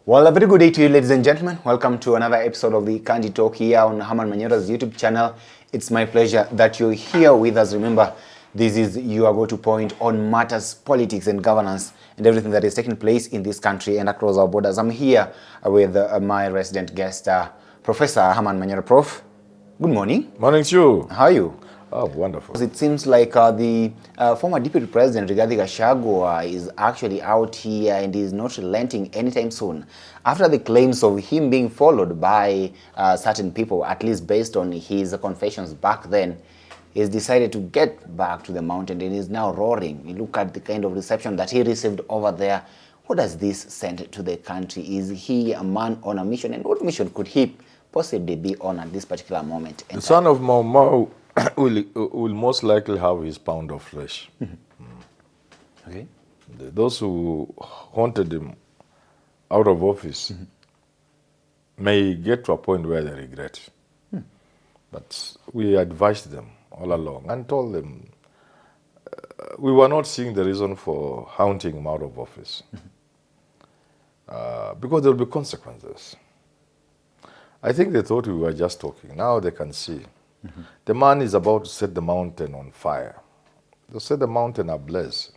Well, a very good day to you, ladies and gentlemen. Welcome to another episode of the Kanji Talk here on Herman Manyora's YouTube channel. It's my pleasure that you're here with us. Remember, this is your go-to point on matters, politics and governance and everything that is taking place in this country and across our borders. I'm here with my resident guest, Professor Herman Manyora. Prof, good morning. Morning to you. How are you? Oh, wonderful. It seems like the former Deputy President Rigathi Gachagua is actually out here and is not relenting anytime soon. After the claims of him being followed by certain people, at least based on his confessions back then, he's decided to get back to the mountain and is now roaring. You look at the kind of reception that he received over there. What does this send to the country? Is he a man on a mission? And what mission could he possibly be on at this particular moment? The son of Mau Mau will most likely have his pound of flesh. Okay. Those who haunted him out of office may get to a point where they regret. But we advised them all along and told them we were not seeing the reason for haunting him out of office. Because there will be consequences. I think they thought we were just talking. Now they can see. The man is about to set the mountain on fire. To set the mountain ablaze.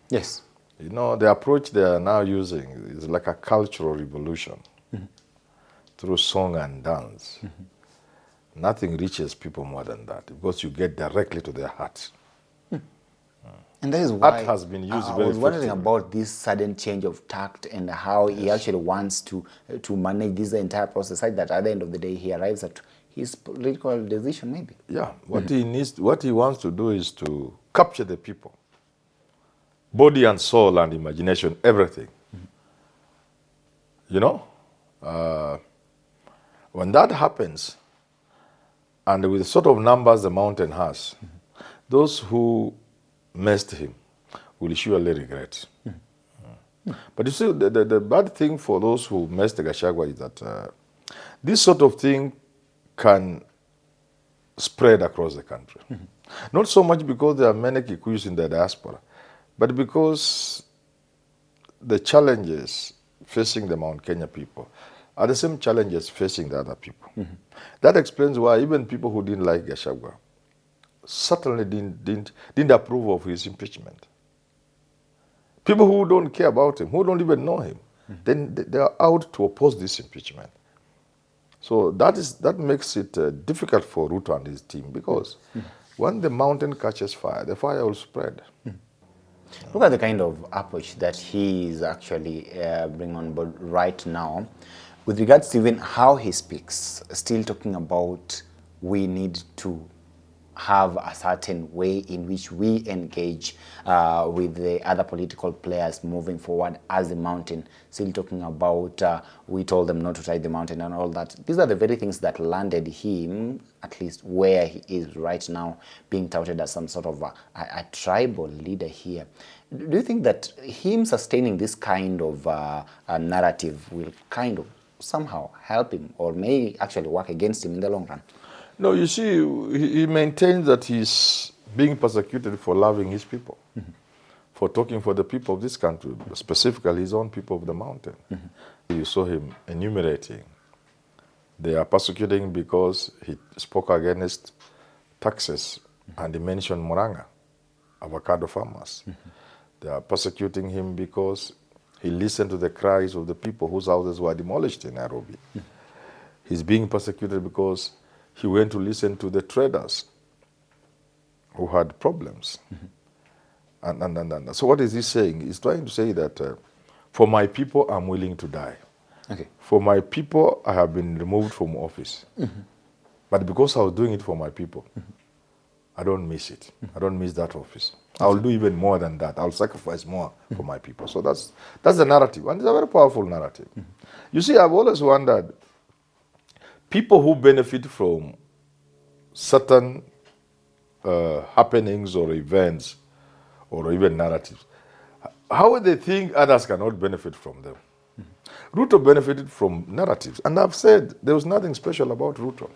Yes. You know, the approach they are now using is like a cultural revolution through song and dance. Nothing reaches people more than that because you get directly to their hearts. And that is why That has been used I very was wondering effectively. about this sudden change of tact and how he actually wants to manage this entire process, such that at the end of the day he arrives at his political decision, maybe. Yeah, what he wants to do is to capture the people, body and soul and imagination, everything. You know, when that happens, and with the sort of numbers the mountain has, those who messed him will surely regret. But you see, the bad thing for those who messed Gachagua is that this sort of thing can spread across the country. Not so much because there are many Kikuyus in the diaspora, but because the challenges facing the Mount Kenya people are the same challenges facing the other people. That explains why even people who didn't like Gachagua certainly didn't approve of his impeachment. People who don't care about him, who don't even know him, then they are out to oppose this impeachment. So that makes it difficult for Ruto and his team because when the mountain catches fire, the fire will spread. Look at the kind of approach that he is actually bringing on board right now with regards to even how he speaks, still talking about we need to have a certain way in which we engage with the other political players moving forward as the mountain, still talking about we told them not to try the mountain and all that. These are the very things that landed him, at least where he is right now, being touted as some sort of a tribal leader here. Do you think that him sustaining this kind of a narrative will kind of somehow help him or may actually work against him in the long run? No, you see, he maintains that he's being persecuted for loving his people, for talking for the people of this country, specifically his own people of the mountain. You saw him enumerating. They are persecuting him because he spoke against taxes and he mentioned Moranga, avocado farmers. They are persecuting him because he listened to the cries of the people whose houses were demolished in Nairobi. He's being persecuted because he went to listen to the traders who had problems. And so what is he saying? He's trying to say that for my people, I'm willing to die. Okay. For my people, I have been removed from office. But because I was doing it for my people, I don't miss it. I don't miss that office. I'll do even more than that. I'll sacrifice more for my people. So that's the narrative. And it's a very powerful narrative. You see, I've always wondered, people who benefit from certain happenings or events or even narratives, how would they think others cannot benefit from them? Ruto benefited from narratives. And I've said there was nothing special about Ruto.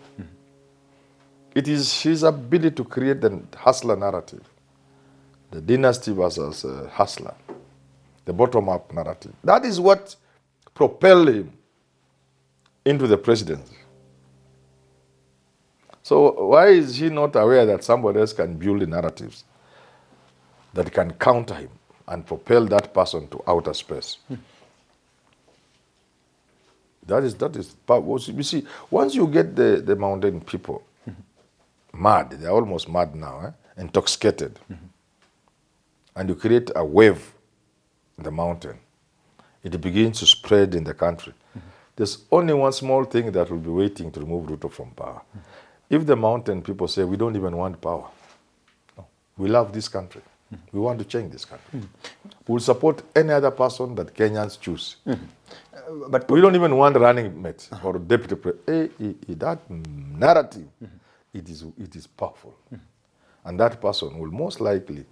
It is his ability to create the hustler narrative, the dynasty versus hustler, the bottom-up narrative. That is what propel him into the presidency. So why is he not aware that somebody else can build narratives that can counter him and propel that person to outer space? That is you see, once you get the mountain people mad, they're almost mad now, intoxicated, and you create a wave in the mountain, it begins to spread in the country. There's only one small thing that will be waiting to remove Ruto from power. If the mountain people say, we don't even want power, no, we love this country, we want to change this country, we'll support any other person that Kenyans choose. But we don't even want running mate or deputy president. That narrative, it is powerful. And that person will most likely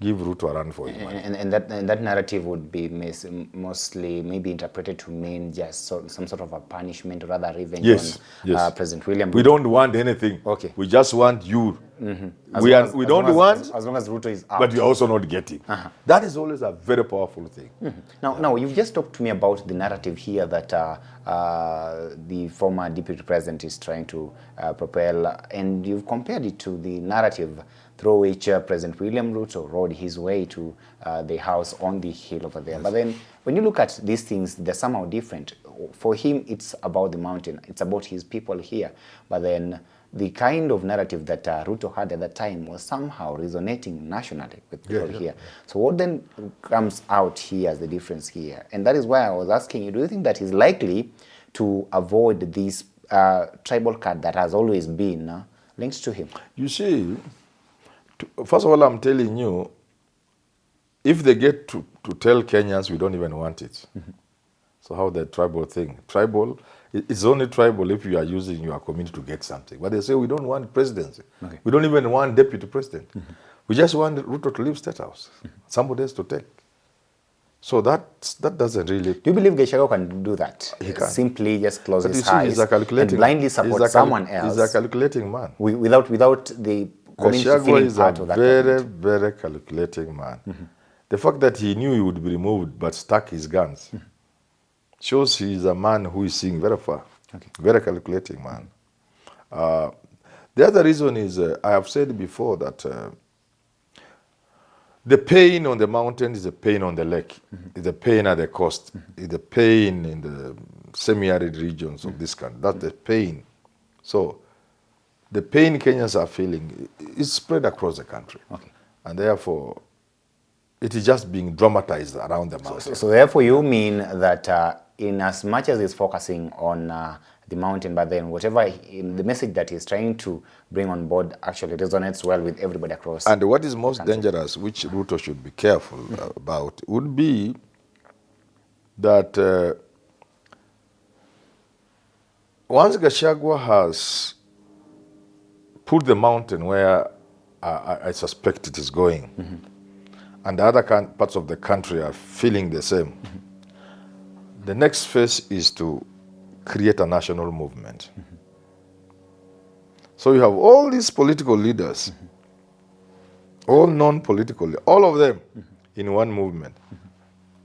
give Ruto a run for his money. And that narrative would be mostly maybe interpreted to mean just some sort of a punishment or rather revenge on President William Ruto. We don't want anything. Okay. We just want you. As long as Ruto is out. But we are also not getting. That is always a very powerful thing. Now, you've just talked to me about the narrative here that the former deputy president is trying to propel, and you've compared it to the narrative through which President William Ruto rode his way to the house on the hill over there. But then when you look at these things, they're somehow different. For him, it's about the mountain. It's about his people here. But then the kind of narrative that Ruto had at that time was somehow resonating nationally with people here. So what then comes out here as the difference here? And that is why I was asking you, do you think that he's likely to avoid this tribal card that has always been linked to him? You see, first of all, I'm telling you, if they get to tell Kenyans we don't even want it, so how the tribal thing? Tribal, it's only tribal if you are using your community to get something. But they say we don't want presidency. Okay. We don't even want deputy president. We just want Ruto to leave State House. Somebody else to take. So that doesn't really... Do you believe Gachagua can do that? He can. Simply just close his eyes and blindly support someone else. He's a calculating man. Without the community feeling part of that. Gachagua is a very calculating man. The fact that he knew he would be removed but stuck his guns shows he is a man who is seeing very far. Okay. Very calculating man. The other reason is, I have said before that the pain on the mountain is the pain on the lake. It's the pain at the coast. It's the pain in the semi-arid regions of this country. That's the pain. So the pain Kenyans are feeling is spread across the country. Okay. And therefore, it is just being dramatized around the mountain. So therefore, you mean that in as much as he's focusing on the mountain, but then whatever the message that he's trying to bring on board actually resonates well with everybody across. And what is most dangerous, which Ruto should be careful about, would be that once Gachagua has put the mountain where I suspect it is going, and the other parts of the country are feeling the same, the next phase is to create a national movement. So you have all these political leaders, all non-political, all of them in one movement,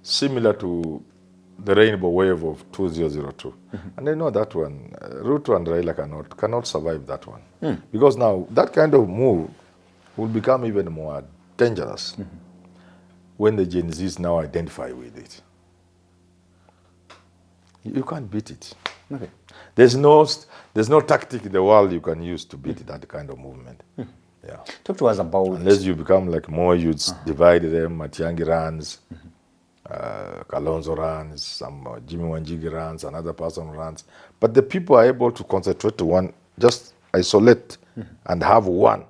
similar to the rainbow wave of 2002. And they know that one, Ruto and Raila cannot survive that one. Because now that kind of move will become even more dangerous when the Gen Zs now identify with it. You can't beat it. Okay. There's no tactic in the world you can use to beat that kind of movement. Yeah. Talk to us about... Unless you become like more youths, divide them, Matiang'i runs, Kalonzo runs, some Jimmy Wanjigi runs, another person runs. But the people are able to concentrate to one, just isolate and have one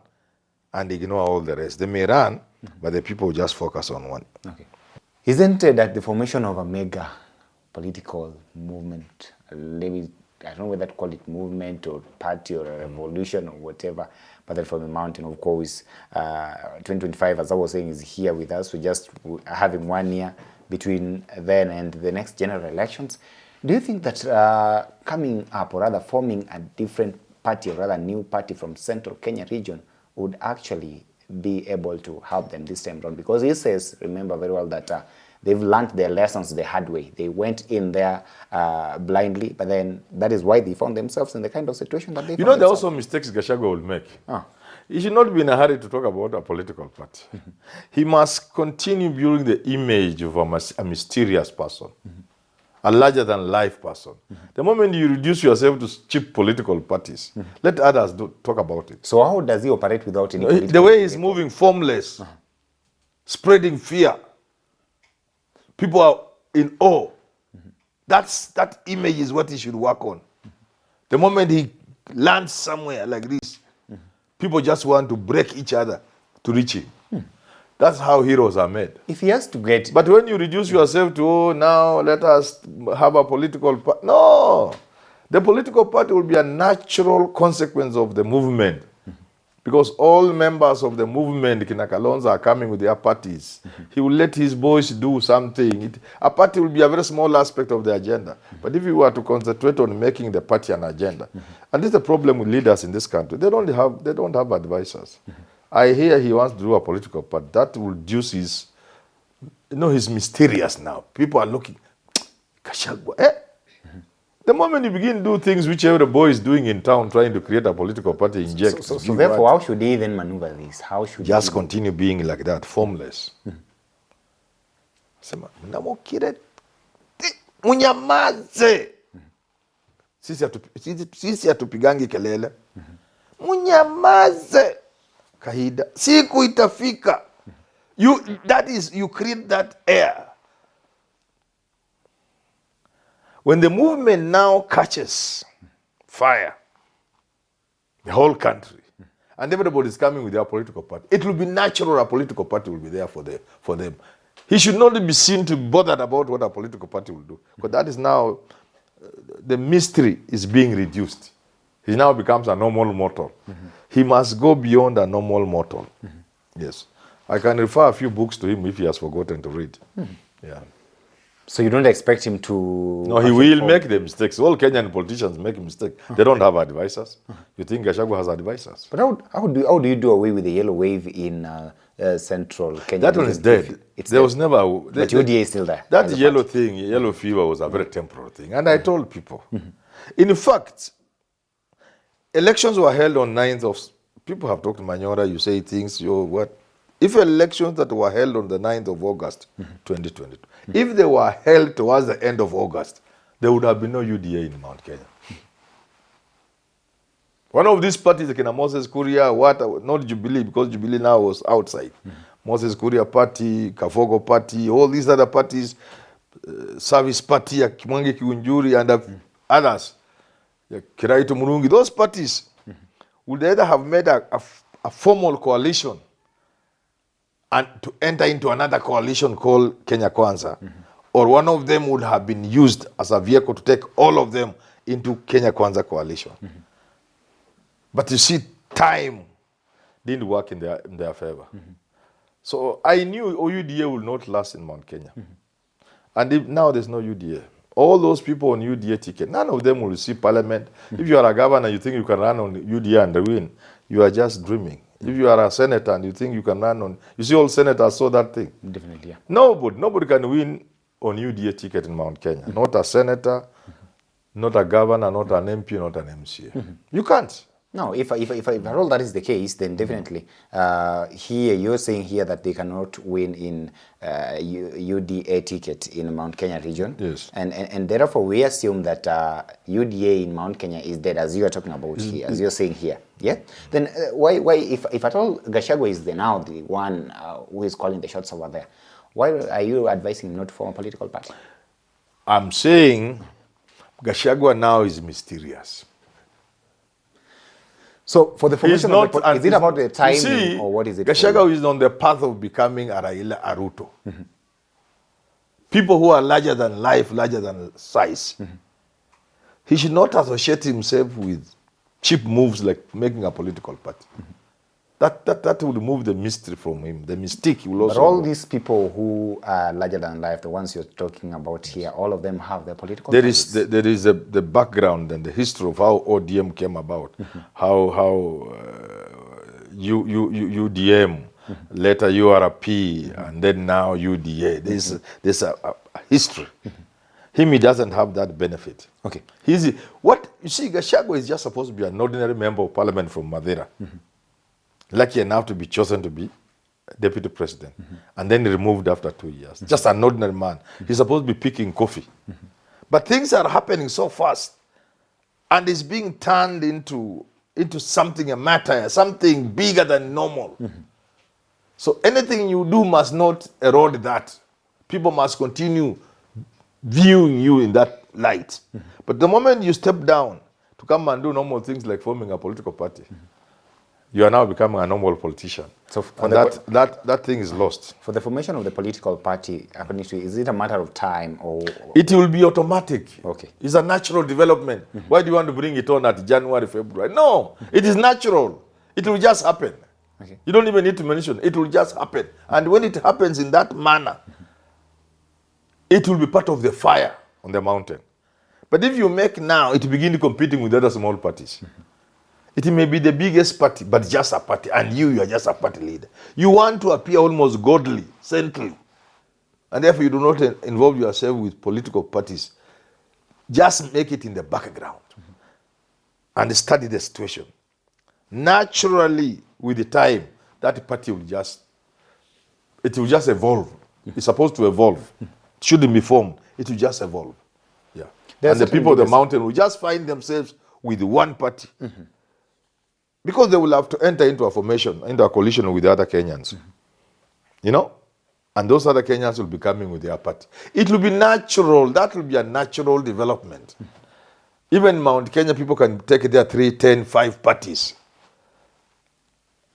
and ignore all the rest. They may run, but the people just focus on one. Okay. Isn't it that the formation of a mega political movement, maybe, I don't know whether to call it movement or party or a revolution or whatever, but then from the mountain, of course, 2025, as I was saying, is here with us. We're just having 1 year between then and the next general elections. Do you think that coming up, or rather forming a different party, or rather new party from Central Kenya region would actually be able to help them this time around? Because he says, remember very well, that They've learned their lessons the hard way. They went in there blindly, but then that is why they found themselves in the kind of situation that they You found know, there are themselves. also mistakes Gachagua will make. Ah. He should not be in a hurry to talk about a political party. He must continue building the image of a mysterious person, a larger-than-life person. The moment you reduce yourself to cheap political parties, let others talk about it. So how does he operate without any The political way he's moving, formless, spreading fear. People are in awe. That image is what he should work on. The moment he lands somewhere like this, people just want to break each other to reach him. That's how heroes are made. If he has to get... But when you reduce yourself to, oh, now let us have a political party. No! The political party will be a natural consequence of the movement. Because all members of the movement, Kina Kalonzo, are coming with their parties. He will let his boys do something. A party will be a very small aspect of the agenda. But if you were to concentrate on making the party an agenda, and this is the problem with leaders in this country, they don't have advisors. I hear he wants to do a political party. That will reduce his, he's mysterious now. People are looking, Gachagua, The moment you begin to do things which every boy is doing in town, trying to create a political party, inject. So therefore, how should he then maneuver this? How should just continue being like that, formless. Sema, mnamukire, munyamaze. Sisi hatupigangi kelele. Munyamaze. Kahida. Siku itafika. You create that air. When the movement now catches fire, the whole country, and everybody is coming with their political party, it will be natural a political party will be there for them. He should not be seen to be bothered about what a political party will do. Because that is now, the mystery is being reduced. He now becomes a normal mortal. He must go beyond a normal mortal. Yes. I can refer a few books to him if he has forgotten to read. Yeah. So you don't expect him to... No, he will make the mistakes. All Kenyan politicians make mistakes. They don't have advisors. You think Gachagua has advisors? But how do you do away with the yellow wave in central Kenya? That one is dead. There was never... But UDA is still there. That yellow thing, yellow fever was a very temporary thing. And I told people, in fact, elections were held on 9th of... People have talked to Manyora, you say things, what? If elections that were held on the 9th of August, 2022, if they were held towards the end of August, there would have been no UDA in Mount Kenya. One of these parties, like Moses Kuria, not Jubilee, because Jubilee now was outside. Moses Kuria Party, Kafogo Party, all these other parties, Service Party, Kimwangi Kiunjuri, and others, Kiraitu Murungi, those parties would either have made a formal coalition and to enter into another coalition called Kenya Kwanza, or one of them would have been used as a vehicle to take all of them into Kenya Kwanza coalition. But you see, time didn't work in their favor. So I knew UDA will not last in Mount Kenya. And now there's no UDA. All those people on UDA ticket, none of them will receive parliament. If you are a governor, you think you can run on UDA and win, you are just dreaming. If you are a senator and you think you can run on... You see, all senators saw that thing. Definitely, yeah. Nobody can win on UDA ticket in Mount Kenya. Not a senator, not a governor, not an MP, not an MCA. You can't. No, if all that is the case, then definitely here you're saying here that they cannot win in UDA ticket in Mount Kenya region. Yes. And therefore we assume that UDA in Mount Kenya is dead, as you are talking about here, as you're saying here. Yeah. Then why if at all Gachagua is now the one who is calling the shots over there, why are you advising him not to form a political party? I'm saying Gachagua now is mysterious. So for the formation of the, is it about the timing or what is it? Gachagua is on the path of becoming a Raila, a Ruto. People who are larger than life, larger than size. He should not associate himself with cheap moves like making a political party. That will remove the mystery from him. The mystique will also... But all these people who are larger than life, the ones you're talking about here, all of them have their political parties. There is the background and the history of how ODM came about, how UDM later URP, and then now UDA. There's a history. Him, he doesn't have that benefit. Okay. What you see, Gachagua is just supposed to be an ordinary member of parliament from Madeira, lucky enough to be chosen to be deputy president, and then removed after 2 years. Just an ordinary man. He's supposed to be picking coffee. But things are happening so fast, and it's being turned into something, a matter, something bigger than normal. So anything you do must not erode that. People must continue viewing you in that light. But the moment you step down to come and do normal things like forming a political party, you are now becoming a normal politician. So and that thing is lost. For the formation of the political party, according to you, is it a matter of time or? It will be automatic. Okay. It's a natural development. Why do you want to bring it on at January, February? No, it is natural. It will just happen. Okay. You don't even need to mention. It will just happen. And when it happens in that manner, it will be part of the fire on the mountain. But if you make now, it begin competing with other small parties. It may be the biggest party, but just a party, and you are just a party leader. You want to appear almost godly, saintly, and therefore you do not involve yourself with political parties. Just make it in the background and study the situation. Naturally, with the time, that party will just evolve. It's supposed to evolve. It shouldn't be formed. It will just evolve. Yeah. And the people of the mountain will just find themselves with one party. Because they will have to enter into a formation, into a coalition with the other Kenyans. You know? And those other Kenyans will be coming with their party. It will be natural. That will be a natural development. Even Mount Kenya, people can take their 3, 10, 5 parties.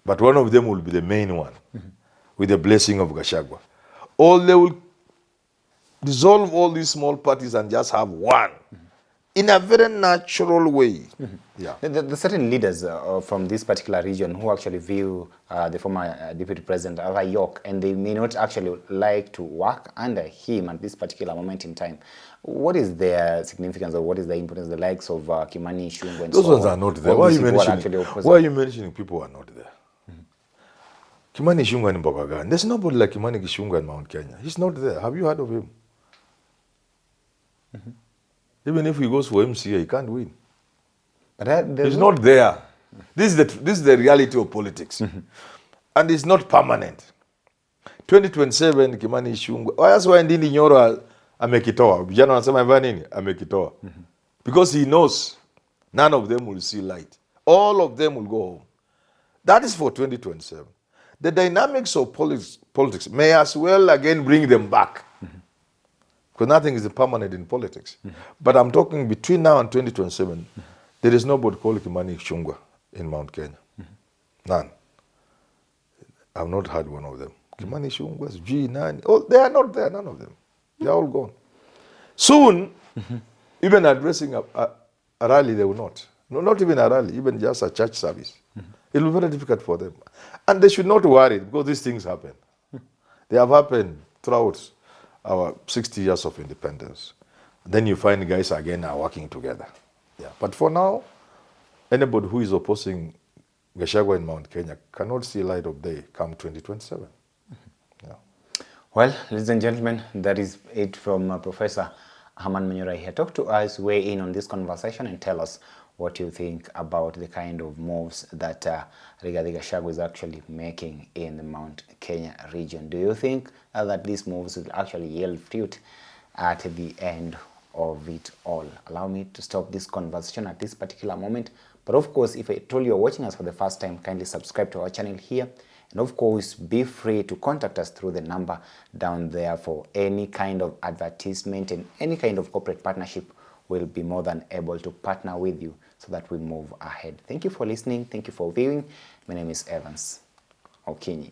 But one of them will be the main one, with the blessing of Gachagua. Or they will dissolve all these small parties and just have one. In a very natural way. Yeah. The certain leaders from this particular region who actually view the former deputy president as a yoke, and they may not actually like to work under him at this particular moment in time. What is their significance, or what is the importance? The likes of Kimani, Ichung'wah, and those ones are not there. Why are you mentioning people who are not there? Kimani Ichung'wah in Bogagan. There's nobody like Kimani Ichung'wah in Mount Kenya. He's not there. Have you heard of him? Even if he goes for MCA, he can't win. But he's not there. This is the reality of politics. And it's not permanent. 2027, Kimani Ichung'wah. That's why Ndini Nyoro amekitoa. Vijana wanasema hivyo nini? Amekitoa. Because he knows none of them will see light. All of them will go home. That is for 2027. The dynamics of politics may as well again bring them back. Because nothing is permanent in politics. But I'm talking between now and 2027, there is nobody called Kimani Ichung'wah in Mount Kenya. None. I've not heard one of them. Kimani Ichung'wah, G9, oh, they are not there, none of them. They are all gone. Soon, even addressing a rally, they will not. No, not even a rally, even just a church service. It will be very difficult for them. And they should not worry, because these things happen. They have happened throughout our 60 years of independence. Then you find guys again are working together. Yeah. But for now, anybody who is opposing Gachagua in Mount Kenya cannot see light of day come 2027. Yeah. Well, ladies and gentlemen, that is it from Professor Herman Manyora here. Talk to us, weigh in on this conversation, and tell us what you think about the kind of moves that Rigathi Gachagua is actually making in the Mount Kenya region. Do you think that these moves will actually yield fruit at the end of it all? Allow me to stop this conversation at this particular moment. But of course, if at all you're watching us for the first time, kindly subscribe to our channel here. And of course, be free to contact us through the number down there for any kind of advertisement and any kind of corporate partnership. We'll be more than able to partner with you so that we move ahead. Thank you for listening. Thank you for viewing. My name is Evans Okinyi.